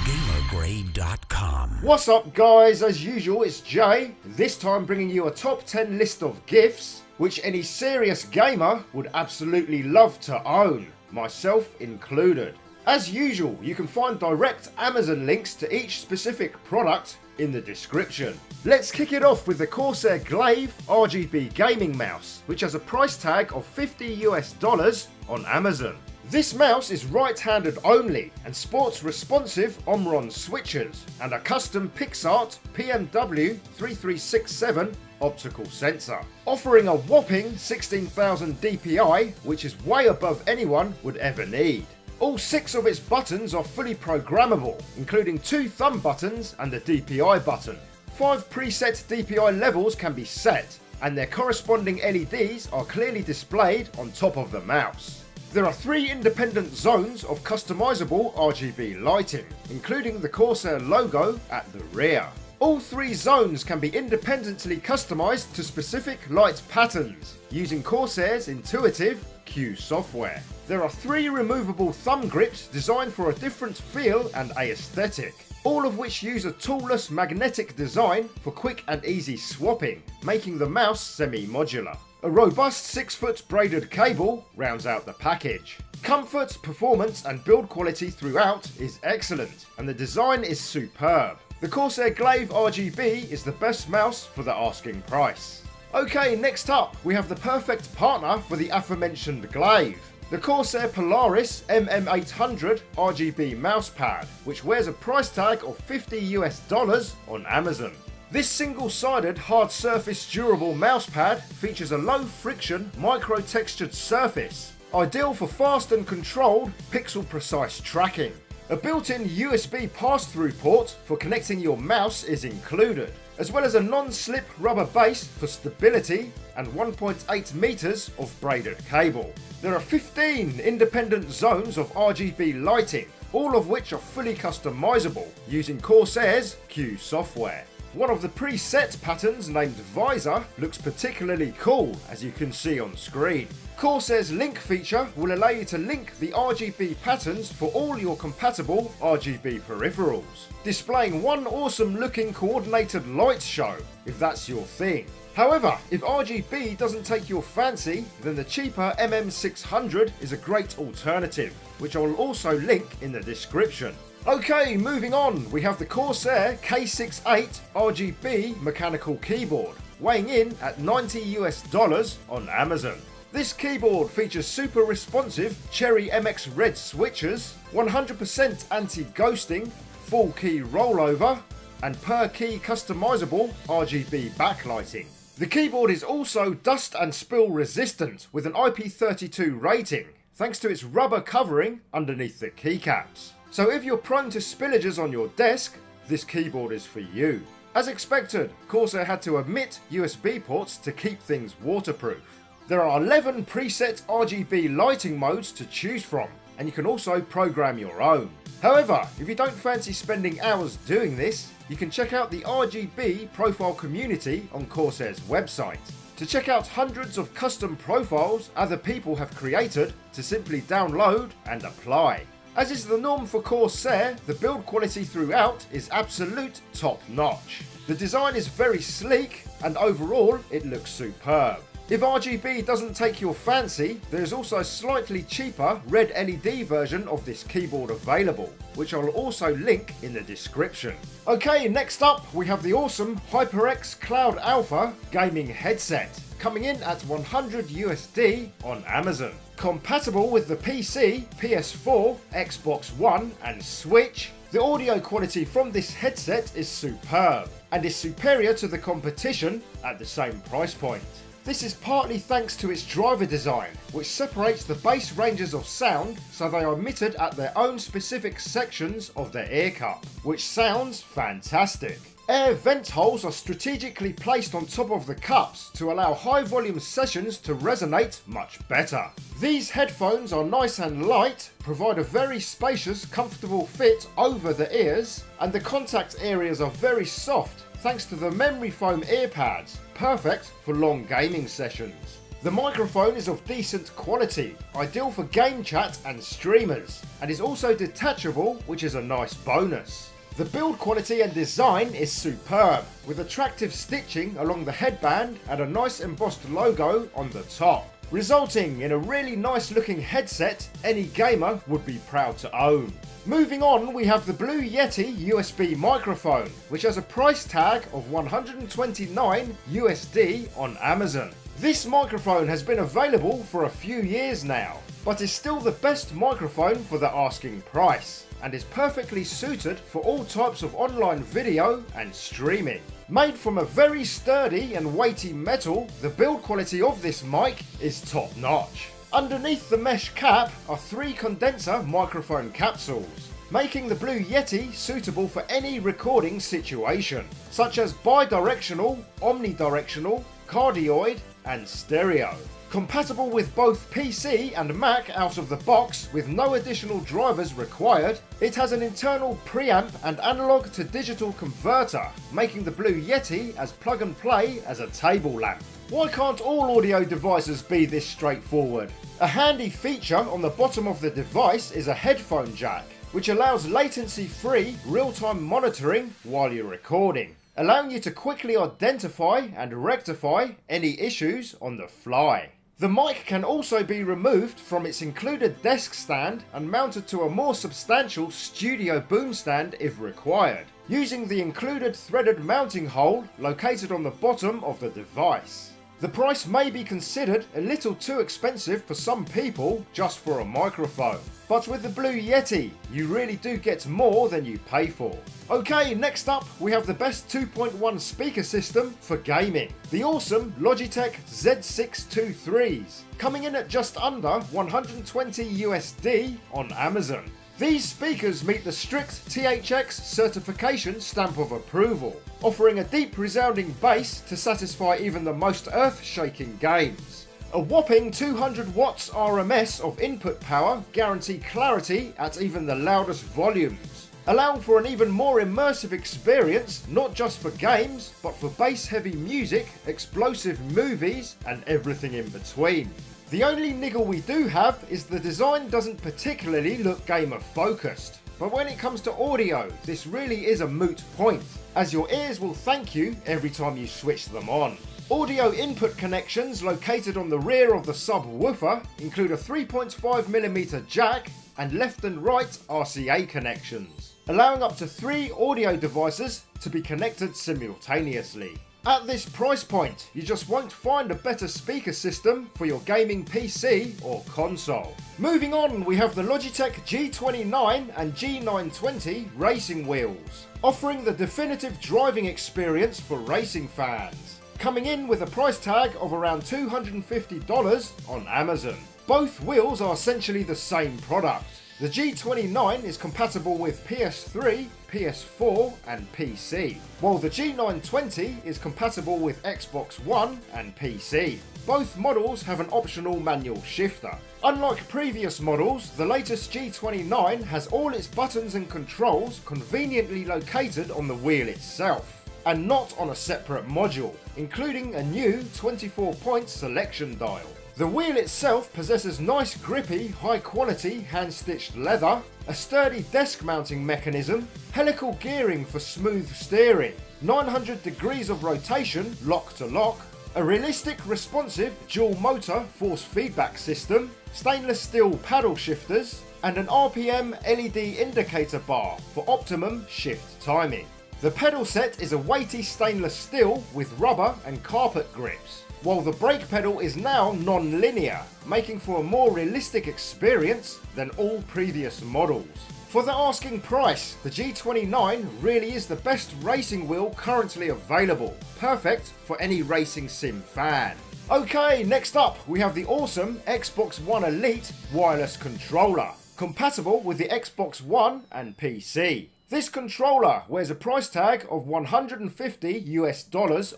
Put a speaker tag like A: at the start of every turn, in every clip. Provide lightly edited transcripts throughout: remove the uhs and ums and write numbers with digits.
A: GamerGrade.com.
B: What's up guys, as usual it's Jay, this time bringing you a top 10 list of gifts which any serious gamer would absolutely love to own, myself included. As usual, you can find direct Amazon links to each specific product in the description. Let's kick it off with the Corsair GLAIVE RGB gaming mouse, which has a price tag of $50 on Amazon. This mouse is right-handed only and sports responsive Omron switches and a custom PixArt PMW 3367 optical sensor, offering a whopping 16,000 DPI, which is way above anyone would ever need. All 6 of its buttons are fully programmable, including 2 thumb buttons and the DPI button. 5 preset DPI levels can be set, and their corresponding LEDs are clearly displayed on top of the mouse. There are 3 independent zones of customizable RGB lighting, including the Corsair logo at the rear. All 3 zones can be independently customized to specific light patterns, using Corsair's intuitive Q software. There are 3 removable thumb grips designed for a different feel and aesthetic, all of which use a toolless magnetic design for quick and easy swapping, making the mouse semi-modular. A robust 6-foot braided cable rounds out the package. Comfort, performance and build quality throughout is excellent, and the design is superb. The Corsair GLAIVE RGB is the best mouse for the asking price. Okay, next up we have the perfect partner for the aforementioned GLAIVE. The Corsair Polaris MM800 RGB mousepad, which wears a price tag of $50 on Amazon. This single-sided hard surface durable mousepad features a low friction micro textured surface, ideal for fast and controlled pixel precise tracking. A built-in USB pass-through port for connecting your mouse is included, as well as a non-slip rubber base for stability and 1.8 meters of braided cable. There are 15 independent zones of RGB lighting, all of which are fully customizable using Corsair's Q software. One of the preset patterns, named Visor, looks particularly cool, as you can see on screen. Corsair's link feature will allow you to link the RGB patterns for all your compatible RGB peripherals, displaying one awesome looking coordinated light show, if that's your thing. However, if RGB doesn't take your fancy, then the cheaper MM600 is a great alternative, which I will also link in the description. Okay, moving on, we have the Corsair K68 RGB mechanical keyboard, weighing in at $90 on Amazon. This keyboard features super responsive Cherry MX Red switches, 100% anti-ghosting, full key rollover, and per key customizable RGB backlighting. The keyboard is also dust and spill resistant with an IP32 rating, thanks to its rubber covering underneath the keycaps. So if you're prone to spillages on your desk, this keyboard is for you. As expected, Corsair had to omit USB ports to keep things waterproof. There are 11 preset RGB lighting modes to choose from, and you can also program your own. However, if you don't fancy spending hours doing this, you can check out the RGB profile community on Corsair's website to check out hundreds of custom profiles other people have created to simply download and apply. As is the norm for Corsair, the build quality throughout is absolute top notch. The design is very sleek and overall it looks superb. If RGB doesn't take your fancy, there is also a slightly cheaper red LED version of this keyboard available, which I'll also link in the description. Okay, next up we have the awesome HYPERX Cloud Alpha gaming headset, coming in at $100 on Amazon. Compatible with the PC, PS4, Xbox One and Switch, the audio quality from this headset is superb and is superior to the competition at the same price point. This is partly thanks to its driver design, which separates the bass ranges of sound so they are emitted at their own specific sections of the ear cup, which sounds fantastic. Air vent holes are strategically placed on top of the cups to allow high volume sessions to resonate much better. These headphones are nice and light, provide a very spacious, comfortable fit over the ears, and the contact areas are very soft thanks to the memory foam ear pads, perfect for long gaming sessions. The microphone is of decent quality, ideal for game chat and streamers, and is also detachable, which is a nice bonus. The build quality and design is superb, with attractive stitching along the headband and a nice embossed logo on the top, resulting in a really nice looking headset any gamer would be proud to own. Moving on, we have the Blue Yeti USB microphone, which has a price tag of $129 USD on Amazon. This microphone has been available for a few years now, but is still the best microphone for the asking price, and is perfectly suited for all types of online video and streaming. Made from a very sturdy and weighty metal, the build quality of this mic is top notch. Underneath the mesh cap are 3 condenser microphone capsules, making the Blue Yeti suitable for any recording situation, such as bidirectional, omnidirectional, cardioid and stereo. Compatible with both PC and Mac out of the box with no additional drivers required, it has an internal preamp and analog to digital converter, making the Blue Yeti as plug and play as a table lamp. Why can't all audio devices be this straightforward? A handy feature on the bottom of the device is a headphone jack, which allows latency-free real-time monitoring while you're recording, allowing you to quickly identify and rectify any issues on the fly. The mic can also be removed from its included desk stand and mounted to a more substantial studio boom stand if required, using the included threaded mounting hole located on the bottom of the device. The price may be considered a little too expensive for some people just for a microphone, but with the Blue Yeti, you really do get more than you pay for. Okay, next up we have the best 2.1 speaker system for gaming, the awesome Logitech Z623s, coming in at just under 120 USD on Amazon. These speakers meet the strict THX certification stamp of approval, offering a deep resounding bass to satisfy even the most earth-shaking games. A whopping 200 watts RMS of input power guarantee clarity at even the loudest volumes, allowing for an even more immersive experience not just for games, but for bass-heavy music, explosive movies and everything in between. The only niggle we do have is the design doesn't particularly look gamer focused, but when it comes to audio, this really is a moot point, as your ears will thank you every time you switch them on. Audio input connections located on the rear of the subwoofer include a 3.5mm jack and left and right RCA connections, allowing up to 3 audio devices to be connected simultaneously. At this price point, you just won't find a better speaker system for your gaming PC or console. Moving on, we have the Logitech G29 and G920 racing wheels, offering the definitive driving experience for racing fans, coming in with a price tag of around $250 on Amazon. Both wheels are essentially the same product. The G29 is compatible with PS3, PS4 and PC, while the G920 is compatible with Xbox One and PC. Both models have an optional manual shifter. Unlike previous models, the latest G29 has all its buttons and controls conveniently located on the wheel itself, and not on a separate module, including a new 24-point selection dial. The wheel itself possesses nice grippy, high quality hand-stitched leather, a sturdy desk mounting mechanism, helical gearing for smooth steering, 900 degrees of rotation lock to lock, a realistic responsive dual motor force feedback system, stainless steel paddle shifters, and an RPM LED indicator bar for optimum shift timing. The pedal set is a weighty stainless steel with rubber and carpet grips, while the brake pedal is now non-linear, making for a more realistic experience than all previous models. For the asking price, the G29 really is the best racing wheel currently available, perfect for any racing sim fan. Okay, next up we have the awesome Xbox One Elite wireless controller, compatible with the Xbox One and PC. This controller wears a price tag of $150 US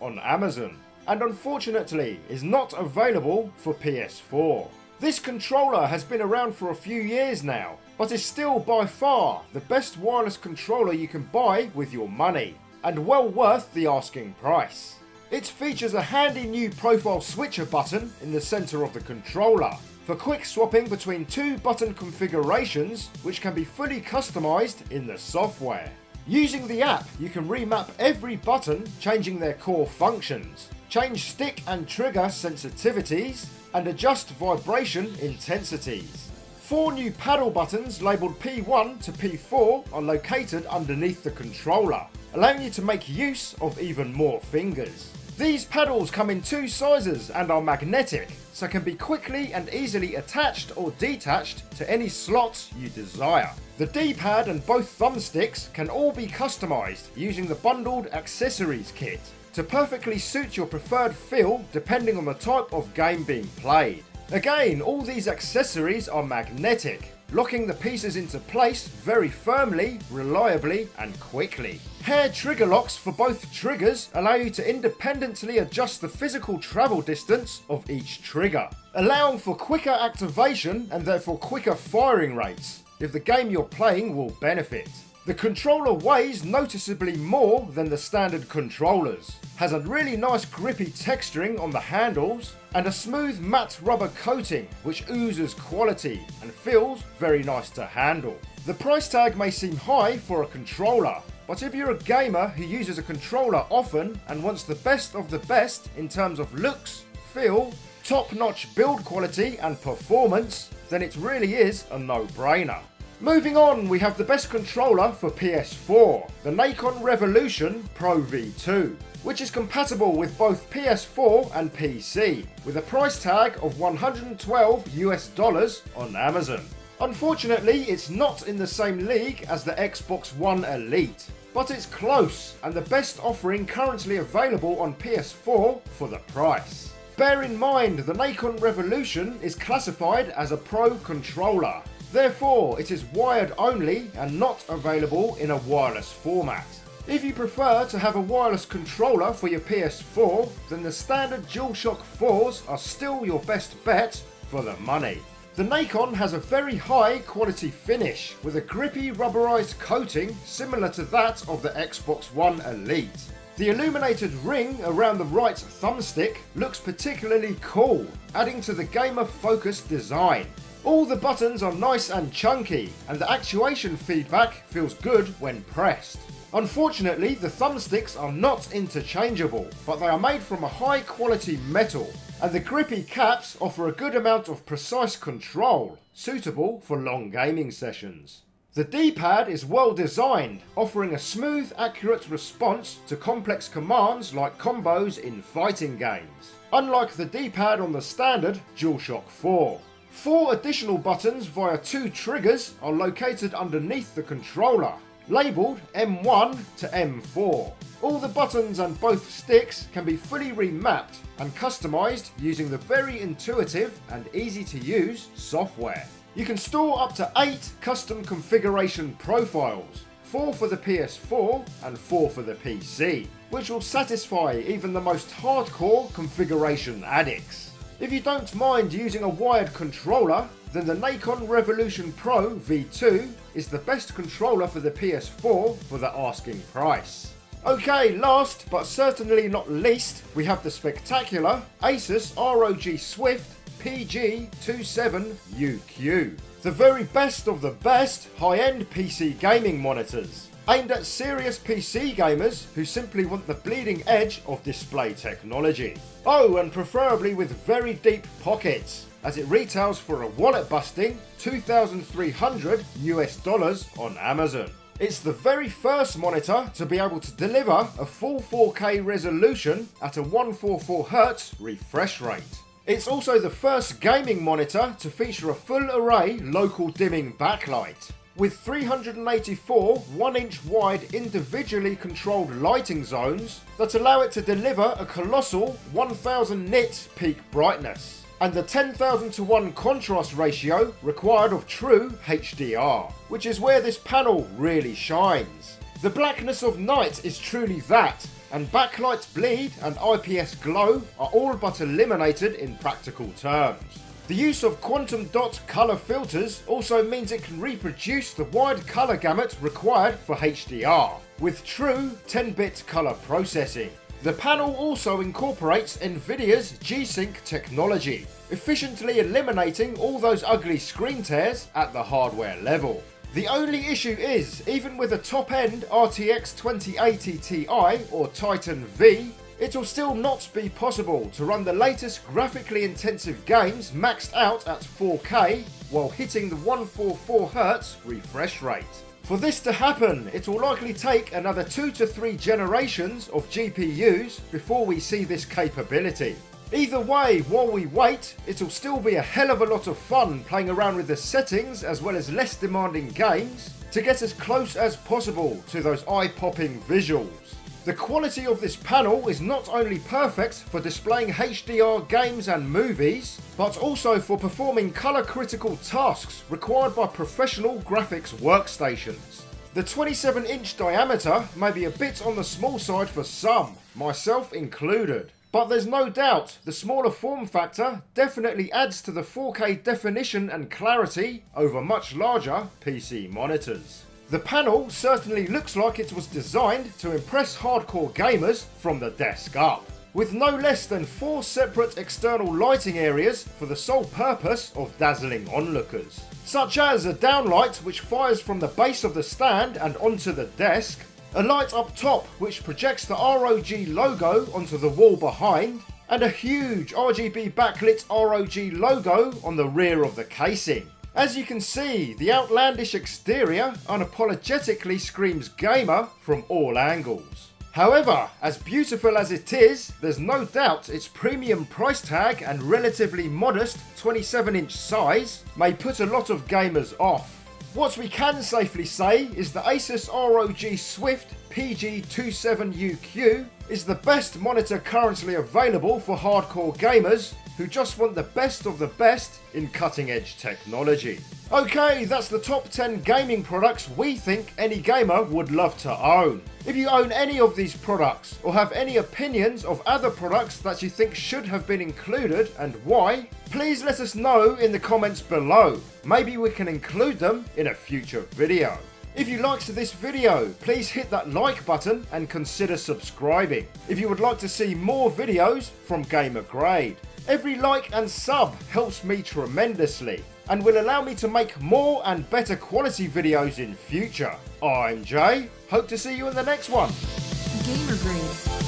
B: on Amazon, and unfortunately is not available for PS4. This controller has been around for a few years now, but is still by far the best wireless controller you can buy with your money, and well worth the asking price. It features a handy new profile switcher button in the centre of the controller for quick swapping between two button configurations, which can be fully customised in the software. Using the app, you can remap every button, changing their core functions, change stick and trigger sensitivities, and adjust vibration intensities. 4 new paddle buttons labelled P1 to P4 are located underneath the controller, allowing you to make use of even more fingers. These paddles come in 2 sizes and are magnetic, so can be quickly and easily attached or detached to any slot you desire. The D-pad and both thumbsticks can all be customised using the bundled accessories kit to perfectly suit your preferred feel depending on the type of game being played. Again, all these accessories are magnetic, locking the pieces into place very firmly, reliably and quickly. Hair trigger locks for both triggers allow you to independently adjust the physical travel distance of each trigger, allowing for quicker activation and therefore quicker firing rates if the game you're playing will benefit. The controller weighs noticeably more than the standard controllers, has a really nice grippy texturing on the handles, and a smooth matte rubber coating which oozes quality and feels very nice to handle. The price tag may seem high for a controller, but if you're a gamer who uses a controller often and wants the best of the best in terms of looks, feel, top-notch build quality and performance, then it really is a no-brainer. Moving on, we have the best controller for PS4, the NACON Revolution Pro V2, which is compatible with both PS4 and PC, with a price tag of $112 on Amazon. Unfortunately, it's not in the same league as the Xbox One Elite, but it's close and the best offering currently available on PS4 for the price. Bear in mind, the NACON Revolution is classified as a Pro controller. Therefore, it is wired only and not available in a wireless format. If you prefer to have a wireless controller for your PS4, then the standard DualShock 4s are still your best bet for the money. The NACON has a very high quality finish with a grippy rubberized coating similar to that of the Xbox One Elite. The illuminated ring around the right thumbstick looks particularly cool, adding to the gamer-focused design. All the buttons are nice and chunky, and the actuation feedback feels good when pressed. Unfortunately, the thumbsticks are not interchangeable, but they are made from a high quality metal, and the grippy caps offer a good amount of precise control, suitable for long gaming sessions. The D-pad is well designed, offering a smooth, accurate response to complex commands like combos in fighting games, unlike the D-pad on the standard DualShock 4. 4 additional buttons via 2 triggers are located underneath the controller, labelled M1 to M4. All the buttons and both sticks can be fully remapped and customised using the very intuitive and easy to use software. You can store up to 8 custom configuration profiles, 4 for the PS4 and 4 for the PC, which will satisfy even the most hardcore configuration addicts. If you don't mind using a wired controller, then the NACON Revolution Pro V2 is the best controller for the PS4 for the asking price. Okay, last but certainly not least, we have the spectacular ASUS ROG Swift PG27UQ, the very best of the best high-end PC gaming monitors, aimed at serious PC gamers who simply want the bleeding edge of display technology. Oh, and preferably with very deep pockets, as it retails for a wallet-busting $2,300 on Amazon. It's the very first monitor to be able to deliver a full 4K resolution at a 144Hz refresh rate. It's also the first gaming monitor to feature a full array local dimming backlight, with 384 1-inch wide individually controlled lighting zones that allow it to deliver a colossal 1000 nit peak brightness, and the 10,000:1 contrast ratio required of true HDR, which is where this panel really shines. The blackness of night is truly that, and backlight bleed and IPS glow are all but eliminated in practical terms. The use of quantum dot colour filters also means it can reproduce the wide colour gamut required for HDR, with true 10-bit colour processing. The panel also incorporates Nvidia's G-Sync technology, efficiently eliminating all those ugly screen tears at the hardware level. The only issue is, even with a top-end RTX 2080 Ti or Titan V, it will still not be possible to run the latest graphically intensive games maxed out at 4K while hitting the 144Hz refresh rate. For this to happen, it will likely take another 2 to 3 generations of GPUs before we see this capability. Either way, while we wait, it'll still be a hell of a lot of fun playing around with the settings as well as less demanding games to get as close as possible to those eye-popping visuals. The quality of this panel is not only perfect for displaying HDR games and movies, but also for performing colour critical tasks required by professional graphics workstations. The 27-inch diameter may be a bit on the small side for some, myself included. But there's no doubt the smaller form factor definitely adds to the 4K definition and clarity over much larger PC monitors. The panel certainly looks like it was designed to impress hardcore gamers from the desk up, with no less than 4 separate external lighting areas for the sole purpose of dazzling onlookers, such as a downlight which fires from the base of the stand and onto the desk, a light up top which projects the ROG logo onto the wall behind, and a huge RGB backlit ROG logo on the rear of the casing. As you can see, the outlandish exterior unapologetically screams gamer from all angles. However, as beautiful as it is, there's no doubt its premium price tag and relatively modest 27-inch size may put a lot of gamers off. What we can safely say is the ASUS ROG Swift PG27UQ is the best monitor currently available for hardcore gamers who just want the best of the best in cutting edge technology. Okay, that's the top 10 gaming products we think any gamer would love to own. If you own any of these products or have any opinions of other products that you think should have been included and why, please let us know in the comments below. Maybe we can include them in a future video. If you liked this video, please hit that like button and consider subscribing if you would like to see more videos from GamerGrade. Every like and sub helps me tremendously and will allow me to make more and better quality videos in future. I'm Jay, hope to see you in the next one.
A: GamerGrade.